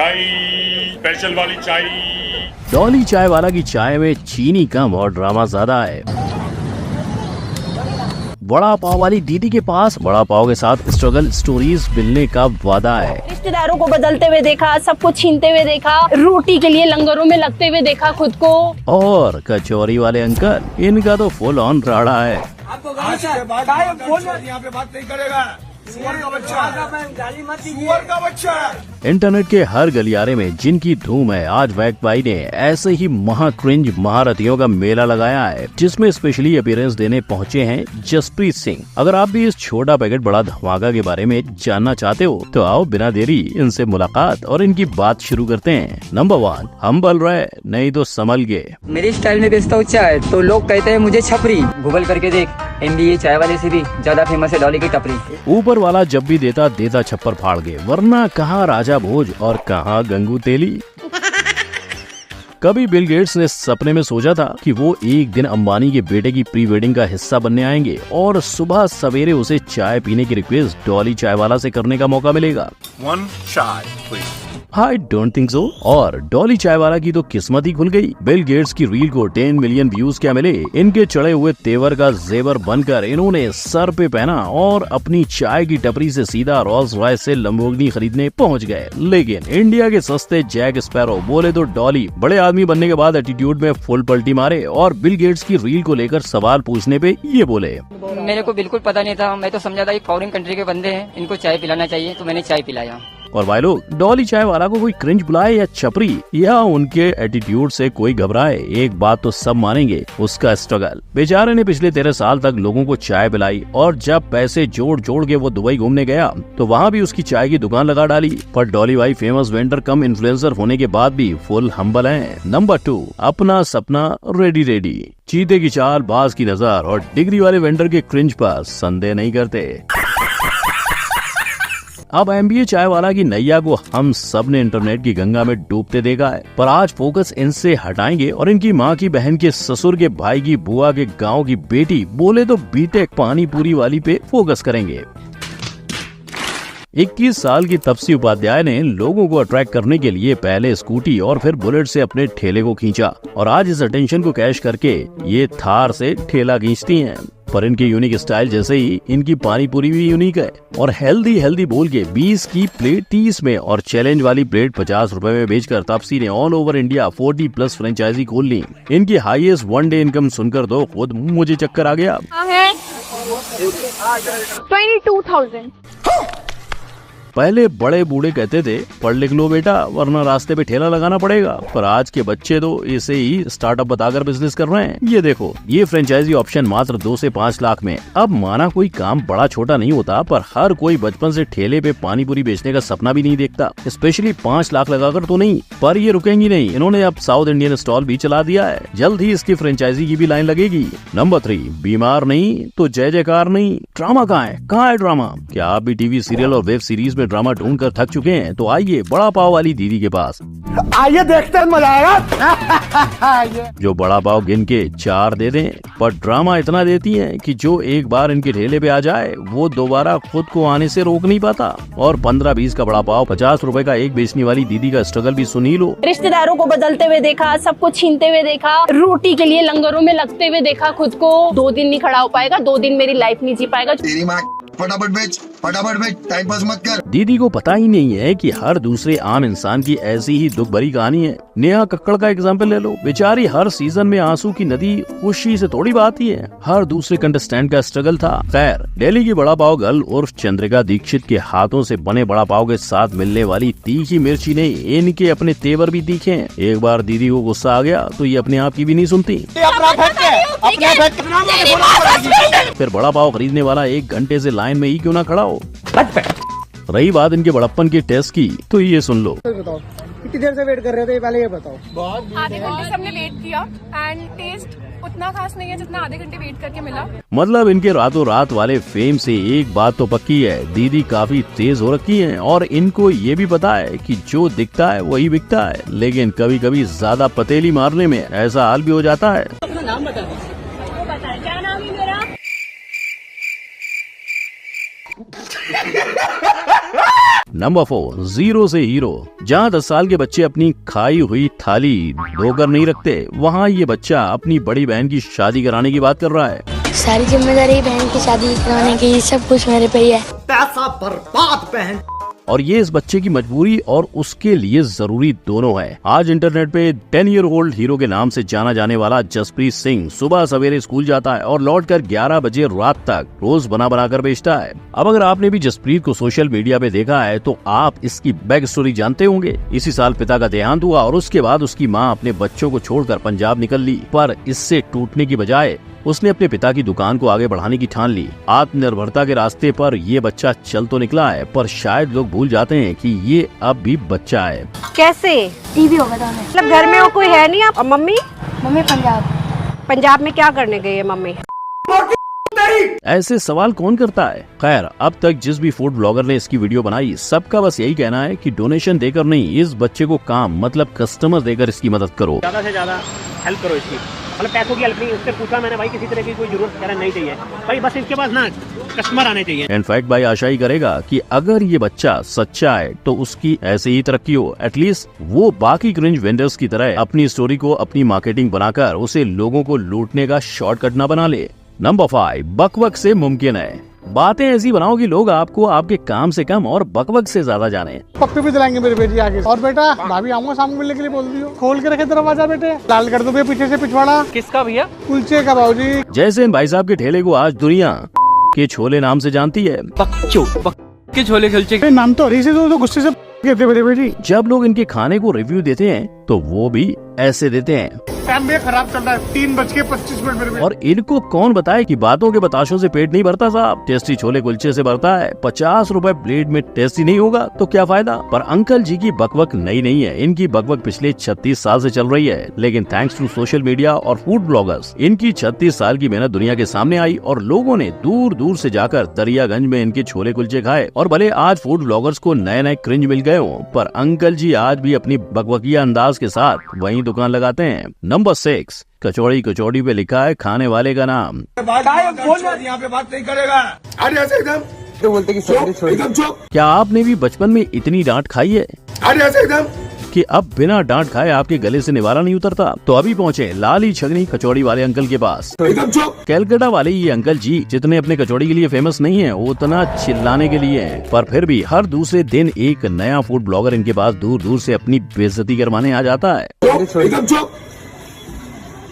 चाय, स्पेशल वाली चाय। डॉली चाय वाला की चाय में चीनी कम और ड्रामा ज्यादा है। बड़ा पाव वाली दीदी के पास बड़ा पाव के साथ स्ट्रगल स्टोरीज मिलने का वादा है। रिश्तेदारों को बदलते हुए देखा, सबको छीनते हुए देखा, रोटी के लिए लंगरों में लगते हुए देखा खुद को। और कचौरी वाले अंकल, इनका तो फुल ऑन राड़ा है। आपको यहाँ पे बात नहीं करेगा। सुअर का बच्चा, सुअर का बच्चा। इंटरनेट के हर गलियारे में जिनकी धूम है, आज वैक भाई ने ऐसे ही महा क्रिंज महारथियों का मेला लगाया है, जिसमें स्पेशली अपीयरेंस देने पहुंचे हैं जसप्रीत सिंह। अगर आप भी इस छोटा पैकेट बड़ा धमाका के बारे में जानना चाहते हो तो आओ बिना देरी इनसे मुलाकात और इनकी बात शुरू करते हैं। नंबर 1, हम्बल रहे नहीं तो संभल गए। मेरी स्टाइल में बेचता हूँ चाय तो लोग कहते हैं मुझे छपरी। गूगल करके देख, MBA चाय वाले से भी ज्यादा फेमस है डॉली की टपरी। ऊपर वाला जब भी देता छप्पर फाड़ के, वरना कहाँ राजा भोज और कहाँ गंगू तेली। कभी बिल गेट्स ने सपने में सोचा था कि वो एक दिन अंबानी के बेटे की प्री वेडिंग का हिस्सा बनने आएंगे और सुबह सवेरे उसे चाय पीने की रिक्वेस्ट डॉली चाय वाला से करने का मौका मिलेगा। One chai, please. I don't think so. और डॉली चाय वाला की तो किस्मत ही खुल गई। बिल गेट्स की रील को 10 मिलियन व्यूज क्या मिले, इनके चढ़े हुए तेवर का जेवर बनकर इन्होंने सर पे पहना और अपनी चाय की टपरी से सीधा रोल्स रॉयस से लंबोर्गिनी खरीदने पहुंच गए। लेकिन इंडिया के सस्ते जैक स्पैरो बोले तो डॉली बड़े आदमी बनने के बाद एटीट्यूड में फुल पलटी मारे और बिल गेट्स की रील को लेकर सवाल पूछने पे ये बोले, मेरे को बिल्कुल पता नहीं था, मैं तो समझा था फॉरेन कंट्री के बंदे हैं, इनको चाय पिलाना चाहिए, तो मैंने चाय पिलाया। और भाई लोग, डॉली चाय वाला को कोई क्रिंज बुलाए या छपरी या उनके एटीट्यूड से कोई घबराए, एक बात तो सब मानेंगे, उसका स्ट्रगल। बेचारे ने पिछले 13 साल तक लोगों को चाय पिलाई और जब पैसे जोड़ जोड़ के वो दुबई घूमने गया तो वहाँ भी उसकी चाय की दुकान लगा डाली। पर डॉली भाई फेमस वेंडर कम इन्फ्लुएंसर होने के बाद भी फुल हम्बल है। नंबर 2, अपना सपना रेडी। चीते की चाल, बाज की नजर और डिग्री वाले वेंडर के क्रिंज पर संदेह नहीं करते। अब MBA चाय वाला की नैया को हम सब ने इंटरनेट की गंगा में डूबते देखा है, पर आज फोकस इनसे हटाएंगे और इनकी माँ की बहन के ससुर के भाई की बुआ के गांव की बेटी बोले तो बीटेक पानी पूरी वाली पे फोकस करेंगे। 21 साल की तपसी उपाध्याय ने लोगों को अट्रैक्ट करने के लिए पहले स्कूटी और फिर बुलेट से अपने ठेले को खींचा और आज इस अटेंशन को कैश करके ये थार से ठेला खींचती हैं। पर इनकी यूनिक स्टाइल जैसे ही इनकी पानी पूरी भी यूनिक है और हेल्दी बोल के 20 की प्लेट 30 में और चैलेंज वाली प्लेट 50 रुपए में बेचकर तापसी ने ऑल ओवर इंडिया 40+ फ्रेंचाइजी खोल ली। इनकी हाईएस्ट 1 डे इनकम सुनकर तो खुद मुझे चक्कर आ गया। 22,000। पहले बड़े बूढ़े कहते थे पढ़ लिख लो बेटा वरना रास्ते पे ठेला लगाना पड़ेगा, पर आज के बच्चे तो इसे ही स्टार्टअप बताकर बिजनेस कर रहे हैं। ये देखो, ये फ्रेंचाइजी ऑप्शन मात्र 2 से 5 लाख में। अब माना कोई काम बड़ा छोटा नहीं होता, पर हर कोई बचपन से ठेले पे पानी पूरी बेचने का सपना भी नहीं देखता, स्पेशली 5 लाख लगाकर तो नहीं। पर ये रुकेंगी नहीं, इन्होंने अब साउथ इंडियन स्टॉल भी चला दिया है। जल्द ही इसकी फ्रेंचाइजी की भी लाइन लगेगी। नंबर 3, बीमार नहीं तो जय जयकार नहीं। ड्रामा कहाँ है ड्रामा? क्या आप भी टीवी सीरियल और वेब सीरीज ड्रामा ढूंढ कर थक चुके हैं? तो आइए बड़ा पाव वाली दीदी के पास, आइए देखते हैं, मजा आएगा। जो बड़ा पाव गिन के 4 दे दें, पर ड्रामा इतना देती हैं कि जो एक बार इनके ठेले पे आ जाए वो दोबारा खुद को आने से रोक नहीं पाता। और 15-20 का बड़ा पाव 50 रुपए का एक बेचने वाली दीदी का स्ट्रगल भी सुनी लो। रिश्तेदारों को बदलते हुए देखा, सबको छीनते हुए देखा, रोटी के लिए लंगरों में लगते हुए देखा खुद को। 2 दिन नहीं खड़ा हो पाएगा, 2 दिन मेरी लाइफ नहीं जी पाएगा। तेरी माँ, फटाफट बेच, टाइम पास मत कर। दीदी को पता ही नहीं है कि हर दूसरे आम इंसान की ऐसी ही दुख भरी कहानी है। नेहा कक्कड़ का एग्जाम्पल ले लो, बेचारी हर सीजन में आंसू की नदी खुशी से थोड़ी बहाती है। हर दूसरे कंटेस्टेंट का स्ट्रगल था। खैर, दिल्ली की बड़ा पाव गर्ल उर्फ चंद्रिका दीक्षित के हाथों से बने बड़ा पाव के साथ मिलने वाली तीखी मिर्ची ने इनके अपने तेवर भी तीखे हैं। एक बार दीदी को गुस्सा आ गया तो ये अपने आप की भी नहीं सुनती। फिर बड़ा पाव खरीदने वाला 1 घंटे से लाइन में ही क्यों ना खड़ा हो। रही बात इनके बड़प्पन के टेस्ट की, तो ये सुन लो। कितनी देर से वेट कर रहे थे पहले ये बताओ। आधे घंटे से हमने वेट किया एंड टेस्ट उतना खास नहीं है जितना आधे घंटे वेट करके मिला। मतलब इनके रातों रात वाले फेम से एक बात तो पक्की है, दीदी काफी तेज हो रखी हैं और इनको ये भी पता है कि जो दिखता है वही बिकता है। लेकिन कभी कभी ज्यादा पतेली मारने में ऐसा हाल भी हो जाता है। अपना नाम बता दो। क्या नाम है मेरा? नंबर 4, जीरो से हीरो। जहाँ 10 साल के बच्चे अपनी खाई हुई थाली धोकर नहीं रखते, वहाँ ये बच्चा अपनी बड़ी बहन की शादी कराने की बात कर रहा है। सारी जिम्मेदारी बहन की शादी कराने की, सब कुछ मेरे पे ही है। पैसा बर्बाद बहन। और ये इस बच्चे की मजबूरी और उसके लिए जरूरी दोनों है। आज इंटरनेट पे 10 ईयर ओल्ड हीरो के नाम से जाना जाने वाला जसप्रीत सिंह सुबह सवेरे स्कूल जाता है और लौटकर 11 बजे रात तक रोज बना कर बेचता है। अब अगर आपने भी जसप्रीत को सोशल मीडिया पे देखा है तो आप इसकी बैक स्टोरी जानते होंगे। इसी साल पिता का देहांत हुआ और उसके बाद उसकी माँ अपने बच्चों को छोड़कर पंजाब निकल ली, पर इससे टूटने की बजाय उसने अपने पिता की दुकान को आगे बढ़ाने की ठान ली। आत्मनिर्भरता के रास्ते पर ये बच्चा चल तो निकला है, पर शायद लोग भूल जाते हैं कि ये अब भी बच्चा है। कैसे? टीवी होगा तो हमें। मतलब घर में और कोई है नहीं? आप और मम्मी? मम्मी पंजाब। पंजाब में क्या करने गई है मम्मी? ऐसे सवाल कौन करता है? खैर, अब तक जिस भी फूड ब्लॉगर ने इसकी वीडियो बनाई, सबका बस यही कहना है कि डोनेशन देकर नहीं, इस बच्चे को काम मतलब कस्टमर देकर इसकी मदद करो। ज्यादा से ज्यादा हेल्प करो इसकी, मतलब पैसों की हेल्प नहीं। उससे पूछा मैंने, भाई किसी तरह की कोई जरूरत कह रहा नहीं चाहिए भाई, बस इसके पास ना कस्टमर आने चाहिए। इनफैक्ट भाई आशा ही करेगा कि अगर ये बच्चा सच्चा है तो उसकी ऐसे ही तरक्की हो। एटलीस्ट वो बाकी क्रिंज वेंडर्स की तरह अपनी स्टोरी को अपनी मार्केटिंग बनाकर उसे लोगों को लूटने का शॉर्टकट न बना ले। नंबर 5, बकवक से मुमकिन है। बातें ऐसी बनाओ कि लोग आपको आपके काम से कम और बकवक से ज्यादा जाने। पप्पी भी दिलाएंगे मेरी बेटी आगे। और बेटा भाभी आऊंगा शाम को मिलने के लिए बोल दियो। खोल के रखे दरवाजा बेटे, लाल कर दो भैया पीछे से पिछवाड़ा। किसका भैया? कुलचे का भाजी। जैसे इन भाई साहब के ठेले को आज दुनिया के छोले नाम से जानती है। के छोले कुलचे नाम तो हरी से तो गुस्से से कहते मेरी बेटी। जब लोग इनके खाने को रिव्यू देते हैं तो वो भी ऐसे देते हैं। टाइम में खराब चल रहा है, 3:25 मेरे। और इनको कौन बताए कि बातों के बताशों से पेट नहीं भरता साहब, टेस्टी छोले कुलचे से भरता है। 50 रुपए प्लेट में टेस्टी नहीं होगा तो क्या फायदा। पर अंकल जी की बकवक नई नहीं है, इनकी बकवक पिछले 36 साल से चल रही है। लेकिन थैंक्स टू सोशल मीडिया और फूड ब्लॉगर्स, इनकी 36 साल की मेहनत दुनिया के सामने आई और लोगों ने दूर दूर से जाकर दरियागंज में इनके छोले कुलचे खाए। और भले आज फूड ब्लॉगर्स को नए नए क्रिंज मिल गए हो, पर अंकल जी आज भी अपनी बकवकिया अंदाज के साथ वहीं दुकान लगाते हैं। नंबर 6, कचौड़ी पे लिखा है खाने वाले का नाम। यहाँ पे बात नहीं करेगा। अरे ऐसे एकदम तो बोलते कि एकदम चुप। क्या आपने भी बचपन में इतनी डांट खाई है अरे ऐसे एकदम कि अब बिना डांट खाए आपके गले से निवाला नहीं उतरता? तो अभी पहुँचे लाली छगनी कचौड़ी वाले अंकल के पास। एकदम चुप। कैलकाटा वाले ये अंकल जी जितने अपने कचौड़ी के लिए फेमस नहीं है, उतना चिल्लाने के लिए है। पर फिर भी हर दूसरे दिन एक नया फूड ब्लॉगर इनके पास दूर दूर से अपनी बेइज्जती करवाने आ जाता है। एकदम चुप।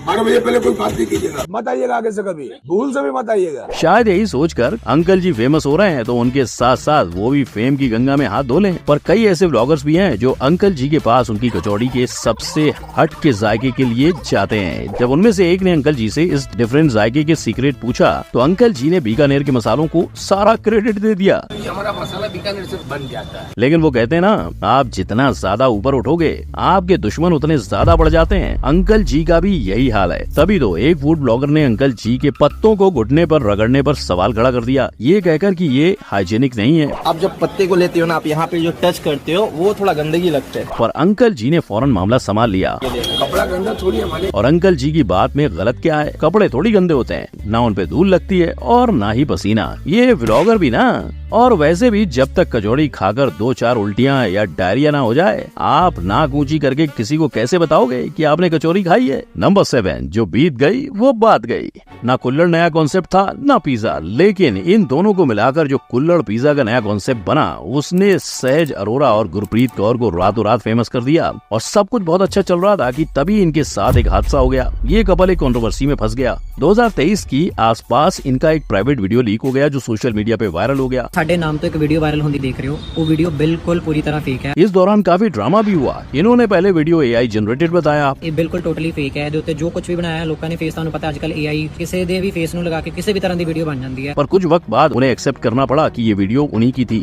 12 बजे पहले कोई बात नहीं कीजिएगा, मत आइएगा आगे से, कभी भूल से भी मत आइएगा। शायद यही सोचकर अंकल जी फेमस हो रहे हैं तो उनके साथ साथ वो भी फेम की गंगा में हाथ धो लें। पर कई ऐसे ब्लॉगर्स भी हैं जो अंकल जी के पास उनकी कचौड़ी के सबसे हट के जायके के लिए जाते हैं। जब उनमें से एक ने अंकल जी से इस डिफरेंट जायके के सीक्रेट पूछा तो अंकल जी ने बीकानेर के मसालों को सारा क्रेडिट दे दिया। हमारा मसाला बीकानेर से बन जाता है। लेकिन वो कहते हैं ना, आप जितना ज्यादा ऊपर उठोगे आपके दुश्मन उतने ज्यादा बढ़ जाते हैं। अंकल जी का भी यही हाल है। तभी तो एक फूड ब्लॉगर ने अंकल जी के पत्तों को घुटने पर रगड़ने पर सवाल खड़ा कर दिया, ये कहकर कि ये हाइजीनिक नहीं है। आप जब पत्ते को लेते हो ना, आप यहाँ पे जो टच करते हो वो थोड़ा गंदगी लगता है। पर अंकल जी ने फौरन मामला संभाल लिया। कपड़ा गंदा थोड़ी हमारे। और अंकल जी की बात में गलत क्या है? कपड़े थोड़ी गंदे होते हैं, ना उन पे धूल लगती है और ना ही पसीना। ये ब्लॉगर भी ना। और वैसे भी जब तक कचौड़ी खाकर 2-4 उल्टियां या डायरिया ना हो जाए, आप नाक ऊंची करके किसी को कैसे बताओगे कि आपने कचौड़ी खाई है? नंबर 7, जो बीत गई वो बात गई। ना कुल्हड़ नया कॉन्सेप्ट था ना पिज्जा, लेकिन इन दोनों को मिलाकर जो कुल्हड़ पिज्जा का नया कॉन्सेप्ट बना, उसने सहज अरोरा और गुरप्रीत कौर को रातों रात फेमस कर दिया। और सब कुछ बहुत अच्छा चल रहा था कि तभी इनके साथ एक हादसा हो गया। ये कपल एक कंट्रोवर्सी में फंस गया। 2023 की आसपास इनका एक प्राइवेट वीडियो लीक हो गया जो सोशल मीडिया पे वायरल हो गया। साडे नाम तो एक वीडियो वायरल होती देख रहे हो, वो वीडियो बिल्कुल पूरी तरह फेक है। इस दौरान काफी ड्रामा भी हुआ। इन्होंने पहले वीडियो AI जनरेटेड बताया। ये बिल्कुल टोटली फेक है। जो कुछ भी बनाया लोगों ने फेस, ਤੁਹਾਨੂੰ ਪਤਾ आजकल AI किसी दे भी फेस ਨੂੰ लगा के किसी भी तरह की वीडियो बन जाती है। पर कुछ वक्त बाद उन्हें एक्सेप्ट करना पड़ा कि ये वीडियो उन्हीं की थी।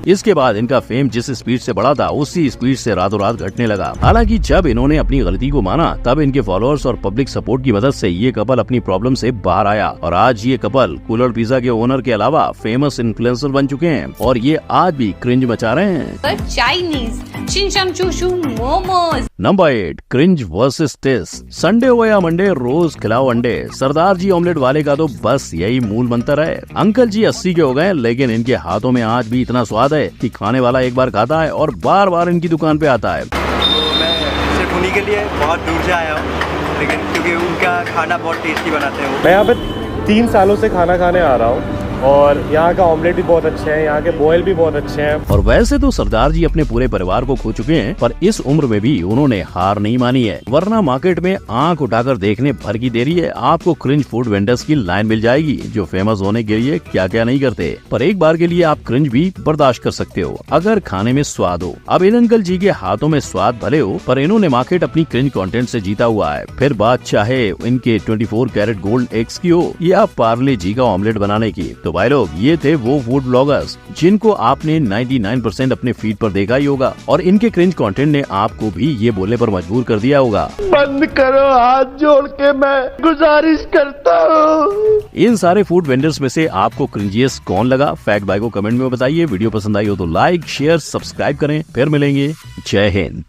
इसके बाद इनका फेम जिस स्पीड से बढ़ा था उसी स्पीड से रातों रात घटने लगा। हालांकि जब इन्होंने अपनी गलती को माना तब इनके फॉलोअर्स और पब्लिक सपोर्ट की मदद से ये कपल अपनी प्रॉब्लम से बाहर आया और आज ये कपल कुल्हड़ पिज्जा के ओनर के अलावा फेमस इन्फ्लुएंसर बन चुके हैं और ये आज भी क्रिंज मचा रहे हैं। चाइनीज चिंचम चूचू momos. Number 8, cringe versus taste. Sunday हो या मंडे, रोज खिलाओ अंडे। सरदार जी ऑमलेट वाले का तो बस यही मूल मंत्र है। अंकल जी 80 के हो गए, लेकिन इनके हाथों में आज भी इतना स्वाद है कि खाने वाला एक बार खाता है और बार बार इनकी दुकान पे आता है। तो मैं सिर्फ उन्हीं के लिए बहुत दूर से आया हूँ, लेकिन क्योंकि उनका खाना बहुत टेस्टी बनाते हैं। मैं यहाँ पे 3 सालों से खाना खाने आ रहा हूँ और यहाँ का ऑमलेट भी बहुत अच्छा है, यहाँ के बॉयल भी बहुत अच्छे हैं। और वैसे तो सरदार जी अपने पूरे परिवार को खो चुके हैं, पर इस उम्र में भी उन्होंने हार नहीं मानी है। वरना मार्केट में आंख उठाकर देखने भर की देरी है, आपको क्रिंज फूड वेंडर्स की लाइन मिल जाएगी जो फेमस होने के लिए क्या क्या नहीं करते, पर एक बार के लिए आप क्रिंज भी बर्दाश्त कर सकते हो अगर खाने में स्वाद हो। अब इन अंकल जी के हाथों में स्वाद भले हो, पर इन्होंने मार्केट अपनी क्रिंज कंटेंट से जीता हुआ है। फिर बात चाहे इनके 24 कैरेट गोल्ड एग्स की हो या पार्ले जी का ऑमलेट बनाने की। तो भाई लोग, ये थे वो फूड ब्लॉगर्स जिनको आपने 99% अपने फीड पर देखा ही होगा, और इनके क्रिंज कंटेंट ने आपको भी ये बोलने पर मजबूर कर दिया होगा। बंद करो, हाथ जोड़ के मैं गुजारिश करता हूँ। इन सारे फूड वेंडर्स में से आपको क्रिंजियस्ट कौन लगा, फैक्ट बाय को कमेंट में बताइए। वीडियो पसंद आई हो तो लाइक शेयर सब्सक्राइब करें। फिर मिलेंगे। जय हिंद।